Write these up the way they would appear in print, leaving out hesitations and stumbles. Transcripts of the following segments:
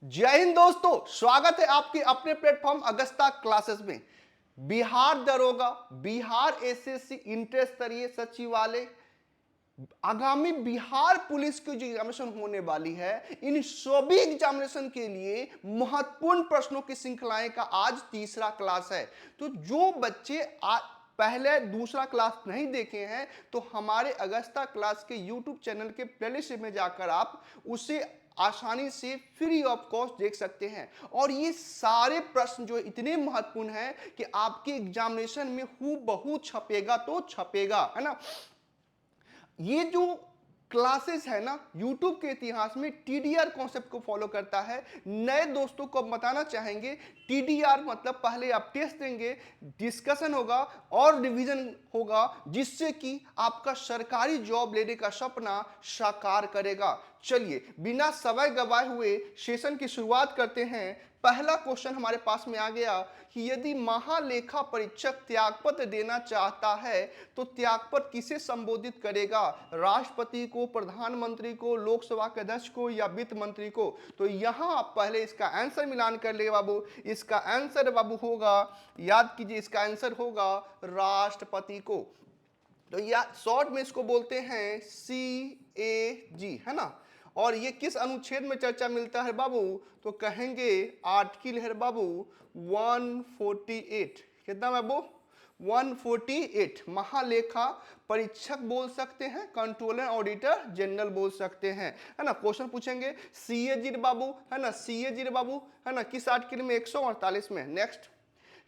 जय हिंद दोस्तों, स्वागत है आपके अपने प्लेटफॉर्म अगस्ता क्लासेस में। बिहार दरोगा, बिहार एसएससी इंटर स्तरीय सचिवालय, आगामी बिहार पुलिस की जो एग्जामिनेशन होने वाली है, इन सभी एग्जामिनेशन के लिए महत्वपूर्ण प्रश्नों की श्रृंखलाएं का आज तीसरा क्लास है। तो जो बच्चे पहले दूसरा क्लास नहीं देखे हैं तो हमारे अगस्ता क्लास के यूट्यूब चैनल के प्लेलिस्ट में जाकर आप उसे आसानी से फ्री ऑफ कॉस्ट देख सकते हैं। और ये सारे प्रश्न जो इतने महत्वपूर्ण हैं कि आपके एग्जामिनेशन में हूबहू छपेगा तो छपेगा, है ना। ये जो क्लासेस है ना, YouTube के इतिहास में टीडीआर कॉन्सेप्ट को फॉलो करता है। नए दोस्तों को बताना चाहेंगे, टीडीआर मतलब पहले आप टेस्ट देंगे, डिस्कशन होगा और रिवीजन होगा, जिससे कि आपका सरकारी जॉब लेने का सपना साकार करेगा। चलिए बिना समय गवाए हुए सेशन की शुरुआत करते हैं। पहला क्वेश्चन हमारे पास में आ गया कि यदि महालेखा परीक्षक त्यागपत्र देना चाहता है तो त्यागपत्र किसे संबोधित करेगा? राष्ट्रपति को, प्रधानमंत्री को, लोकसभा के अध्यक्ष को या वित्त मंत्री को? तो यहां आप पहले इसका आंसर मिलान कर ले बाबू। इसका आंसर बाबू होगा, याद कीजिए, इसका आंसर होगा राष्ट्रपति को। तो या शॉर्ट में इसको बोलते हैं CAG, है ना। और ये किस अनुच्छेद में चर्चा मिलता है बाबू? तो कहेंगे आर्टिकल है बाबू 148। कितना बाबू? 148। महालेखा परीक्षक बोल सकते हैं, कंट्रोलर ऑडिटर जनरल बोल सकते हैं, है ना। क्वेश्चन पूछेंगे CAG बाबू, है ना, CAG बाबू, है ना, किस आर्टिकल में? 148 में। नेक्स्ट,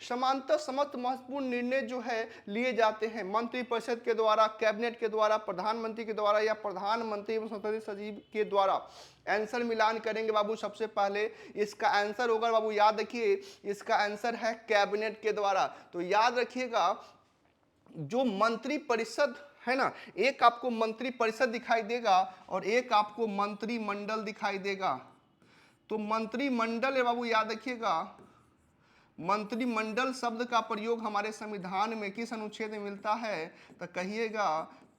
समांतर समस्त महत्वपूर्ण निर्णय जो है लिए जाते हैं मंत्रिपरिषद के द्वारा, कैबिनेट के द्वारा, प्रधानमंत्री के द्वारा या प्रधानमंत्री एवं संसदीय सचिव के द्वारा। आंसर मिलान करेंगे बाबू। सबसे पहले इसका आंसर होगा बाबू, याद रखिए, इसका आंसर है कैबिनेट के द्वारा। तो याद रखिएगा, जो मंत्रिपरिषद है ना, एक आपको मंत्रिपरिषद दिखाई देगा और एक आपको मंत्रिमंडल दिखाई देगा। तो मंत्रिमंडल है बाबू, याद रखिएगा, मंत्रिमंडल शब्द का प्रयोग हमारे संविधान में किस अनुच्छेद में मिलता है? तो कहिएगा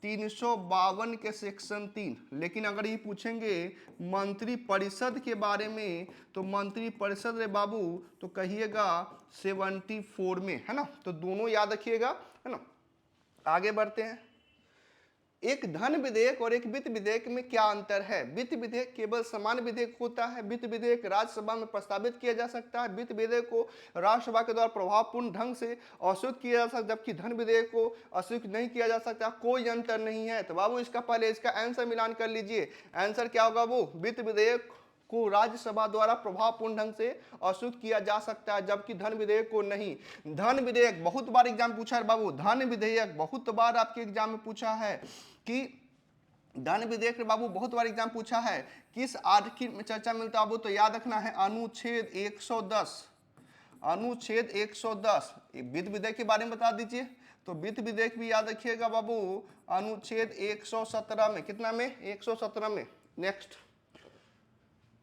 352 के सेक्शन 3। लेकिन अगर ये पूछेंगे मंत्रिपरिषद के बारे में तो मंत्रिपरिषद रे बाबू तो कहिएगा 74 में, है ना। तो दोनों याद रखिएगा, है ना। आगे बढ़ते हैं। एक धन विधेयक और एक वित्त विधेयक में क्या अंतर है? वित्त विधेयक केवल समान विधेयक होता है। वित्त विधेयक राज्यसभा में प्रस्तावित किया जा सकता है। वित्त विधेयक को राज्यसभा के द्वारा प्रभावपूर्ण ढंग से अस्वीकृत किया जा सकता है, जबकि धन विधेयक को अस्वीकृत नहीं किया जा सकता। कोई अंतर नहीं है। तो बाबू इसका पहले इसका आंसर मिलान कर लीजिए। आंसर क्या होगा? वो वित्त विधेयक को राज्यसभा द्वारा प्रभावपूर्ण ढंग से अस्वीकृत किया जा सकता है, जबकि धन विधेयक को नहीं। धन विधेयक बहुत बार एग्जाम पूछा है बाबू, धन विधेयक बहुत बार आपके एग्जाम में पूछा है कि धन विधेयक बाबू बहुत बार एग्जाम पूछा है किस आर्टिकल में चर्चा मिलता है बाबू? तो याद रखना है अनुच्छेद 110। अनुच्छेद 110 वित्त विधेयक के बारे में बता दीजिए। तो वित्त विधेयक भी याद रखिएगा बाबू, अनुच्छेद 117 में। कितना में? 117 में। नेक्स्ट,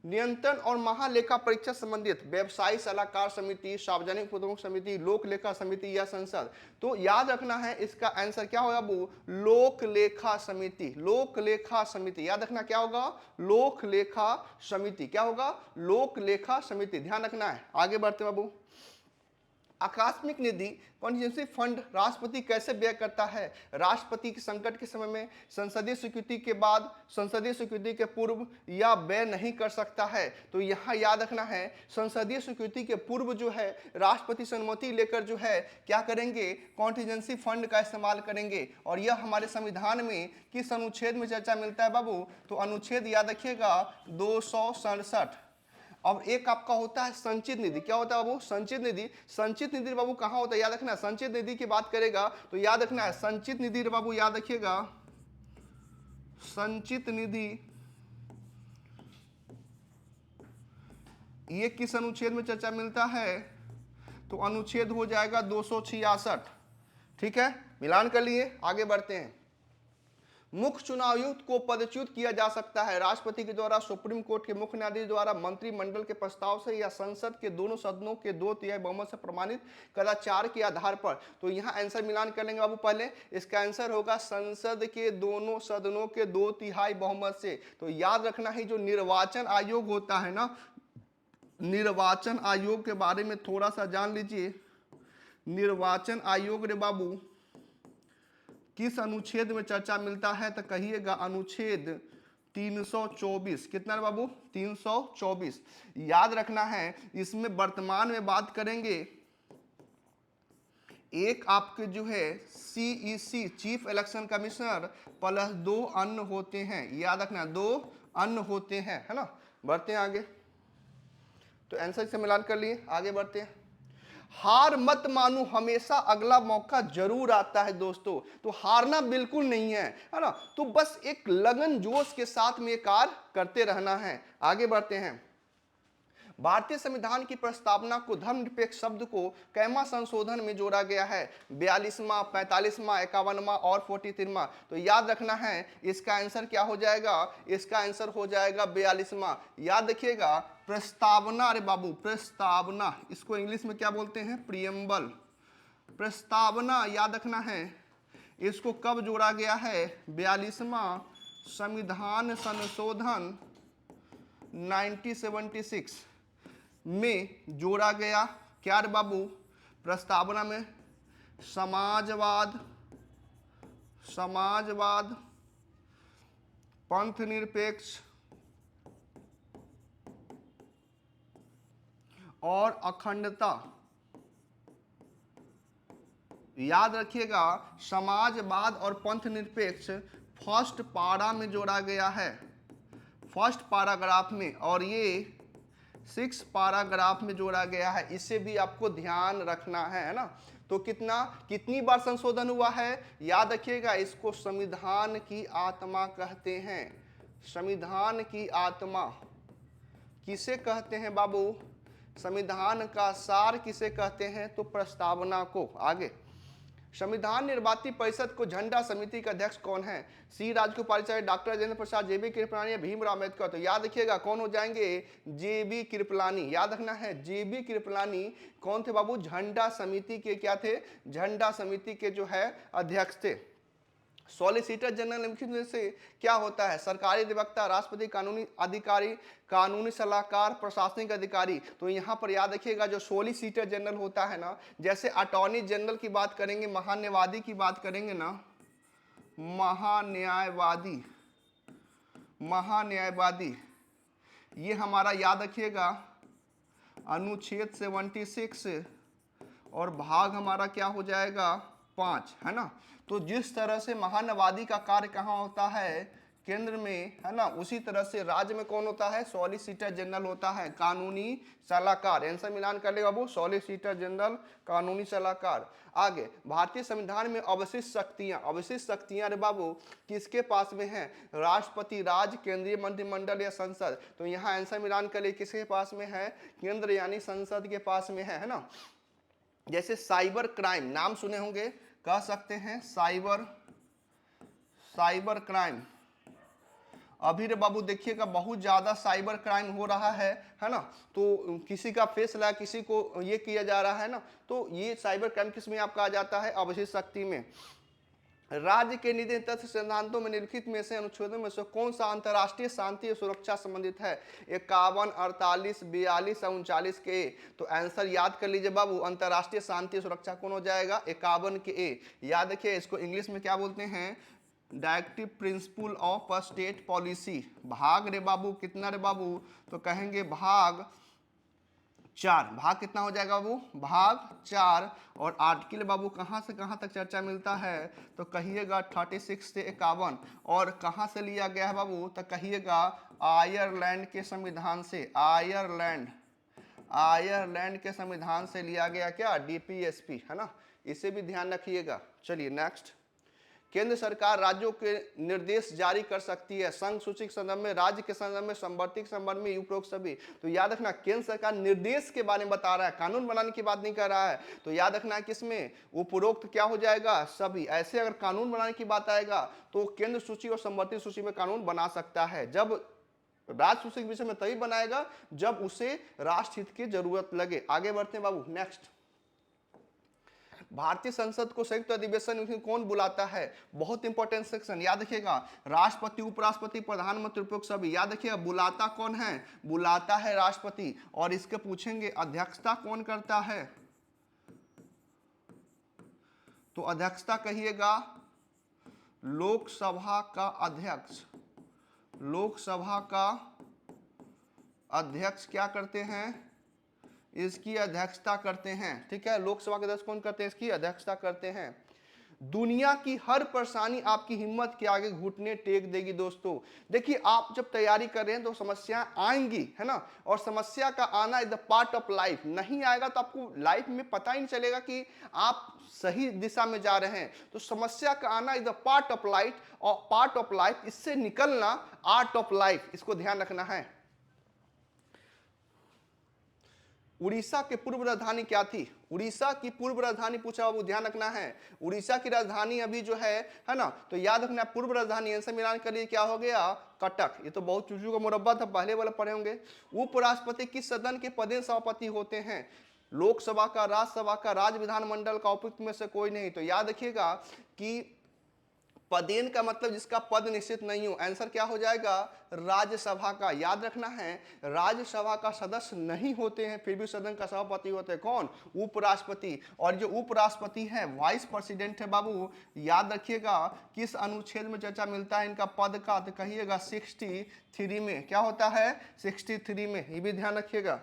नियंत्रण और महालेखा परीक्षा संबंधित व्यवसायी सलाहकार समिति, सार्वजनिक प्रमुख समिति, लोक लेखा समिति या संसद? तो याद रखना है इसका आंसर क्या होगा बाबू? लोक लेखा समिति। लोक लेखा समिति याद रखना क्या होगा? लोक लेखा समिति। क्या होगा? लोक लेखा समिति। ध्यान रखना है। आगे बढ़ते बाबू। आकस्मिक निधि कॉन्टिजेंसी फंड राष्ट्रपति कैसे व्यय करता है? राष्ट्रपति के संकट के समय में, संसदीय स्वीकृति के बाद, संसदीय स्वीकृति के पूर्व या व्यय नहीं कर सकता है। तो यहाँ याद रखना है, संसदीय स्वीकृति के पूर्व जो है राष्ट्रपति से अनुमति लेकर जो है क्या करेंगे? कॉन्टिजेंसी फंड का इस्तेमाल करेंगे। और यह हमारे संविधान में किस अनुच्छेद में चर्चा मिलता है बाबू? तो अनुच्छेद याद रखिएगा 267। अब एक आपका होता है संचित निधि। क्या होता है बाबू? संचित निधि। संचित निधि बाबू कहाँ होता है? याद रखना, संचित निधि की बात करेगा तो याद रखना है संचित निधि बाबू, याद रखिएगा, संचित निधि ये किस अनुच्छेद में चर्चा मिलता है? तो अनुच्छेद हो जाएगा 266। ठीक है, मिलान कर लिए। आगे बढ़ते हैं। मुख्य चुनाव आयुक्त को पदच्युत किया जा सकता है राष्ट्रपति के द्वारा, सुप्रीम कोर्ट के मुख्य न्यायाधीश द्वारा, मंत्रिमंडल के प्रस्ताव से या संसद के दोनों सदनों के 2/3 बहुमत से प्रमाणित कदाचार के आधार पर। तो यहाँ आंसर मिलान कर लेंगे बाबू। पहले इसका आंसर होगा संसद के दोनों सदनों के 2/3 बहुमत से। तो याद रखना है जो निर्वाचन आयोग होता है ना, निर्वाचन आयोग के बारे में थोड़ा सा जान लीजिए। निर्वाचन आयोग रे बाबू किस अनुच्छेद में चर्चा मिलता है, तो कहिएगा अनुच्छेद 324। कितना रे बाबू? 324। याद रखना है, इसमें वर्तमान में बात करेंगे, एक आपके जो है CEC chief election commissioner plus 2 अन्य होते हैं। याद रखना 2 अन्य होते हैं, है ना। बढ़ते हैं आगे, तो आंसर से मिलान कर लिए, आगे बढ़ते हैं। हार मत मानो, हमेशा अगला मौका जरूर आता है दोस्तों, तो हारना बिल्कुल नहीं है, है ना। तो बस एक लगन जोश के साथ में कार्य करते रहना है। आगे बढ़ते हैं। भारतीय संविधान की प्रस्तावना को धर्मनिरपेक्ष शब्द को कैमा संशोधन में जोड़ा गया है? 42वां, 45वां, 51वां और 43वां। तो याद रखना है, इसका आंसर क्या हो जाएगा? इसका आंसर हो जाएगा 42वां। याद रखिएगा, प्रस्तावना, अरे बाबू प्रस्तावना, इसको इंग्लिश में क्या बोलते हैं? प्रियम्बल। प्रस्तावना याद रखना है, इसको कब जोड़ा गया है? 42वां संविधान संशोधन 1976 में जोड़ा गया। क्या रे बाबू? प्रस्तावना में समाजवाद, पंथ निरपेक्ष और अखंडता। याद रखिएगा, समाजवाद और पंथ निरपेक्ष फर्स्ट पारा में जोड़ा गया है, फर्स्ट पैराग्राफ में, और ये 6 पैराग्राफ में जोड़ा गया है। इसे भी आपको ध्यान रखना है ना। तो कितनी बार संशोधन हुआ है? याद रखिएगा, इसको संविधान की आत्मा कहते हैं। संविधान की आत्मा किसे कहते हैं बाबू? संविधान का सार किसे कहते हैं? तो प्रस्तावना को। आगे, संविधान निर्माती परिषद को झंडा समिति का अध्यक्ष कौन है? सी राजगोपालाचारी, डॉक्टर राजेंद्र प्रसाद, जेबी कृपलानी या भीमराव अम्बेडकर। तो याद रखिएगा कौन हो जाएंगे? जेबी कृपलानी। याद रखना है, जेबी कृपलानी कौन थे बाबू? झंडा समिति के क्या थे? झंडा समिति के जो है अध्यक्ष थे। सॉलिसिटर जनरल लिखित से क्या होता है? सरकारी अधिवक्ता, राष्ट्रपति, कानूनी अधिकारी, कानूनी सलाहकार, प्रशासनिक अधिकारी। तो यहाँ पर याद रखिएगा, जो सॉलिसिटर जनरल होता है ना, जैसे अटॉर्नी जनरल की बात करेंगे, महान्यायवादी की बात करेंगे ना, महान्यायवादी, ये हमारा याद रखिएगा अनुच्छेद 76 और भाग हमारा क्या हो जाएगा? 5, है ना। तो जिस तरह से महान्यायवादी का कार्य कहाँ होता है? केंद्र में, है ना। उसी तरह से राज्य में कौन होता है? सॉलिसिटर जनरल होता है, कानूनी सलाहकार। आंसर मिलान कर ले बाबू, सॉलिसिटर जनरल, कानूनी सलाहकार। आगे, भारतीय संविधान में अवशिष्ट शक्तियां रे बाबू किसके पास में है? राष्ट्रपति, राज्य, केंद्रीय मंत्रिमंडल या संसद। तो यहाँ आंसर मिलान कर ले, किसके पास में है? केंद्र यानी संसद के पास में है ना। जैसे साइबर क्राइम, नाम सुने होंगे, कह सकते हैं साइबर क्राइम। अभी रे बाबू देखिएगा, बहुत ज्यादा साइबर क्राइम हो रहा है ना। तो किसी का फेस ला, किसी को ये किया जा रहा है ना। तो ये साइबर क्राइम किस में आपका आ जाता है? अवशिष्ट शक्ति में। राज्य के निधि तथ्य सिद्धांतों में निम्नलिखित में से अनुच्छेदों में से कौन सा अंतर्राष्ट्रीय शांति और सुरक्षा संबंधित है? 51, 48, 42 और 39 के। तो आंसर याद कर लीजिए बाबू, अंतर्राष्ट्रीय शांति और सुरक्षा कौन हो जाएगा? 51 के ए। याद रखिए, इसको इंग्लिश में क्या बोलते हैं? Directive principle of state policy. भाग रे बाबू कितना रे बाबू? तो कहेंगे भाग 4। भाग कितना हो जाएगा बाबू? भाग 4। और आर्टिकल बाबू कहाँ से कहाँ तक चर्चा मिलता है? तो कहिएगा 36 से 51। और कहाँ से लिया गया है बाबू? तो कहिएगा आयरलैंड के संविधान से। आयरलैंड के संविधान से लिया गया क्या? DPSP, है ना। इसे भी ध्यान रखिएगा। चलिए नेक्स्ट, केंद्र सरकार राज्यों के निर्देश जारी कर सकती है संघ सूची के संदर्भ में, राज्य के संदर्भ में, संवर्ती के संदर्भ में, उपरोक्त सभी। तो याद रखना, केंद्र सरकार निर्देश के बारे में बता रहा है, कानून बनाने की बात नहीं कर रहा है। तो याद रखना है किसमें? उपरोक्त क्या हो जाएगा? सभी। ऐसे अगर कानून बनाने की बात आएगा तो केंद्र सूची और संवर्ती सूची में कानून बना सकता है। जब राज्य सूची के विषय में तभी बनाएगा जब उसे राष्ट्र हित की जरूरत लगे। आगे बढ़ते हैं बाबू, नेक्स्ट। भारतीय संसद को संयुक्त अधिवेशन में कौन बुलाता है? बहुत इंपॉर्टेंट सेक्शन, याद रखिएगा। राष्ट्रपति, उपराष्ट्रपति, प्रधानमंत्री, उपयुक्त सभी, याद रखिएगा। बुलाता कौन है? बुलाता है राष्ट्रपति। और इसके पूछेंगे अध्यक्षता कौन करता है? तो अध्यक्षता कहिएगा लोकसभा का अध्यक्ष। लोकसभा का अध्यक्ष क्या करते हैं? इसकी अध्यक्षता करते हैं। ठीक है, लोकसभा के अध्यक्ष कौन करते हैं? इसकी अध्यक्षता करते हैं। दुनिया की हर परेशानी आपकी हिम्मत के आगे घुटने टेक देगी दोस्तों। देखिए, आप जब तैयारी कर रहे हैं तो समस्याएं आएंगी, है ना, और समस्या का आना is the part of life. नहीं आएगा तो आपको लाइफ में पता ही नहीं चलेगा कि आप सही दिशा में जा रहे हैं। तो समस्या का आना is the part of life, और पार्ट ऑफ लाइफ, इससे निकलना आर्ट ऑफ लाइफ। इसको ध्यान रखना है। उड़ीसा के पूर्व राजधानी क्या थी? उड़ीसा की पूर्व राजधानी पूछा, वो ध्यान रखना है। उड़ीसा की राजधानी अभी जो है ना, तो याद रखना पूर्व राजधानी आंसर मिलान करिए, क्या हो गया? कटक। ये तो बहुत चूचू का मुरब्बा था, पहले वाला पढ़े होंगे। उपराष्ट्रपति किस सदन के पदेन सभापति होते हैं? लोकसभा का, राज्यसभा का, राज्य विधानमंडल का, उपयुक्त में से कोई नहीं। तो याद रखिएगा कि पदेन का मतलब जिसका पद निश्चित नहीं हो। आंसर क्या हो जाएगा? राज्यसभा का। याद रखना है, राज्यसभा का सदस्य नहीं होते हैं, फिर भी सदन का सभापति होते हैं। कौन? उपराष्ट्रपति। और जो उपराष्ट्रपति है वाइस प्रेसिडेंट है बाबू। याद रखिएगा किस अनुच्छेद में चर्चा मिलता है इनका पद का? तो कहिएगा 63 में। क्या होता है? 63 में। ये भी ध्यान रखिएगा।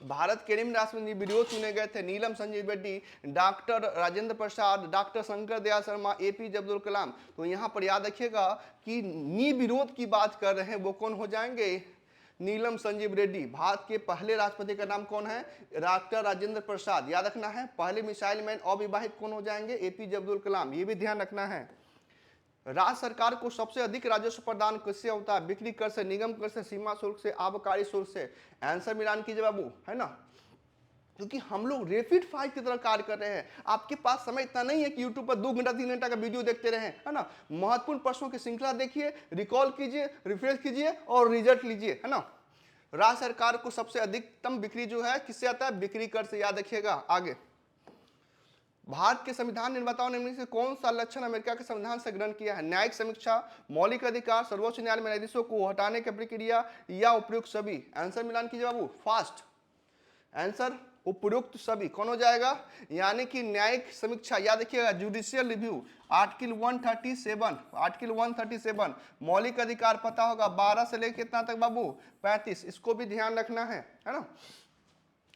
भारत के निम्न राष्ट्रपति विरोध चुने गए थे? नीलम Sanjeev Reddy, doctor Rajendra Prasad, doctor Shankar Dayal Sharma, APJ Abdul Kalam. तो यहां पर याद रखिएगा कि विरोध की बात कर रहे हैं वो कौन हो जाएंगे? नीलम संजीव रेड्डी। भारत के पहले राष्ट्रपति का नाम कौन है? डॉक्टर राजेंद्र प्रसाद। याद रखना है। पहले मिसाइल मैन अविवाहित कौन हो जाएंगे? एपीजे अब्दुल कलाम। ये भी ध्यान रखना है। राज्य सरकार को सबसे अधिक राजस्व प्रदान किससे होता है? बिक्री कर से, निगम कर से, सीमा शुल्क से, आबकारी शुल्क से। आंसर मिलान कीजिए बाबू, है ना, क्योंकि हम लोग रैपिड फायर की तरह कार्य कर रहे हैं। आपके पास समय इतना नहीं है कि यूट्यूब पर 2 घंटा 3 घंटा का वीडियो देखते रहें, है ना। महत्वपूर्ण प्रश्नों की श्रृंखला देखिए, रिकॉल कीजिए, रिफ्रेश कीजिए और रिजल्ट लीजिए, है ना। राज्य सरकार को सबसे अधिकतम बिक्री जो है किससे आता है? बिक्री कर से। याद रखिएगा। आगे, भारत के संविधान निर्माताओं ने इनमें से कौन सा लक्षण अमेरिका के संविधान से ग्रहण किया है? न्यायिक समीक्षा, मौलिक अधिकार, सर्वोच्च न्यायालय में न्यायाधीशों को हटाने की प्रक्रिया, या उपयुक्त सभी। आंसर मिलान कीजिए बाबू फास्ट। आंसर उपयुक्त सभी। कौन हो जाएगा? यानी कि न्यायिक समीक्षा। याद रखिएगा जुडिशियल रिव्यू, आर्टिकल 137। आर्टिकल 137। मौलिक अधिकार पता होगा 12 से लेकर कितना तक बाबू? 35। इसको भी ध्यान रखना है ना।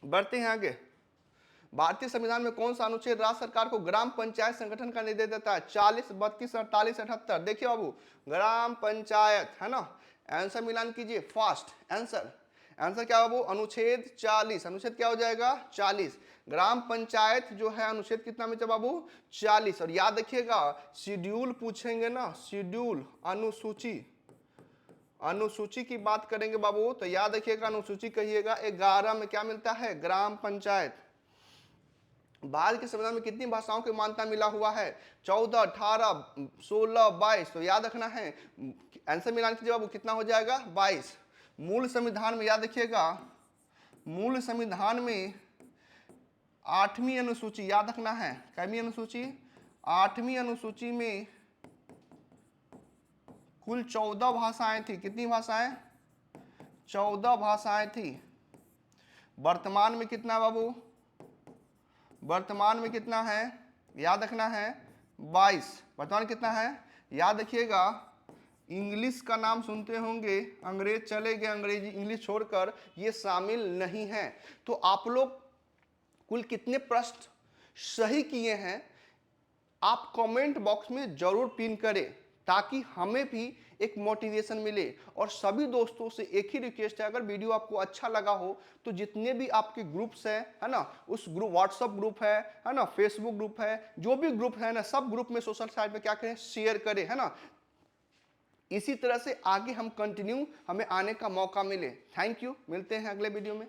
बढ़ते हैं आगे। भारतीय संविधान में कौन सा अनुच्छेद राज्य सरकार को ग्राम पंचायत संगठन का निर्देश देता है? 40, 32, 48, 78। देखिए बाबू, ग्राम पंचायत, है ना। आंसर मिलान कीजिए फास्ट। आंसर क्या बाबू? अनुच्छेद 40। अनुच्छेद क्या हो जाएगा? 40। ग्राम पंचायत जो है अनुच्छेद कितना में बाबू? 40। और याद रखिएगा शेड्यूल पूछेंगे ना, शेड्यूल, अनुसूची की बात करेंगे बाबू, तो याद रखिएगा अनुसूची कहिएगा 11 में क्या मिलता है? ग्राम पंचायत। भारत के संविधान में कितनी भाषाओं की मान्यता मिला हुआ है? 14, 18, 16, 22। तो याद रखना है। आंसर मिलान कीजिए बाबू, कितना हो जाएगा? 22। मूल संविधान में याद रखिएगा, मूल संविधान में 8वीं अनुसूची, याद रखना है, कैवी अनुसूची? 8वीं अनुसूची में कुल 14 भाषाएं थी। कितनी भाषाएं? 14 भाषाएं थी। वर्तमान में कितना बाबू? वर्तमान में कितना है? याद रखना है 22। वर्तमान कितना है? याद रखिएगा। इंग्लिश का नाम सुनते होंगे, अंग्रेज चले गए, अंग्रेजी इंग्लिश छोड़कर, ये शामिल नहीं है। तो आप लोग कुल कितने प्रश्न सही किए हैं आप कमेंट बॉक्स में जरूर पिन करें, ताकि हमें भी एक मोटिवेशन मिले। और सभी दोस्तों से एक ही रिक्वेस्ट है, अगर वीडियो आपको अच्छा लगा हो तो जितने भी आपके ग्रुप्स हैं, है ना, उस ग्रुप, व्हाट्सएप ग्रुप है ना, फेसबुक ग्रुप है, जो भी ग्रुप है ना, सब ग्रुप में, सोशल साइट में क्या करें? शेयर करें, है ना। इसी तरह से आगे हम कंटिन्यू, हमें आने का मौका मिले। Thank you. मिलते हैं अगले वीडियो में।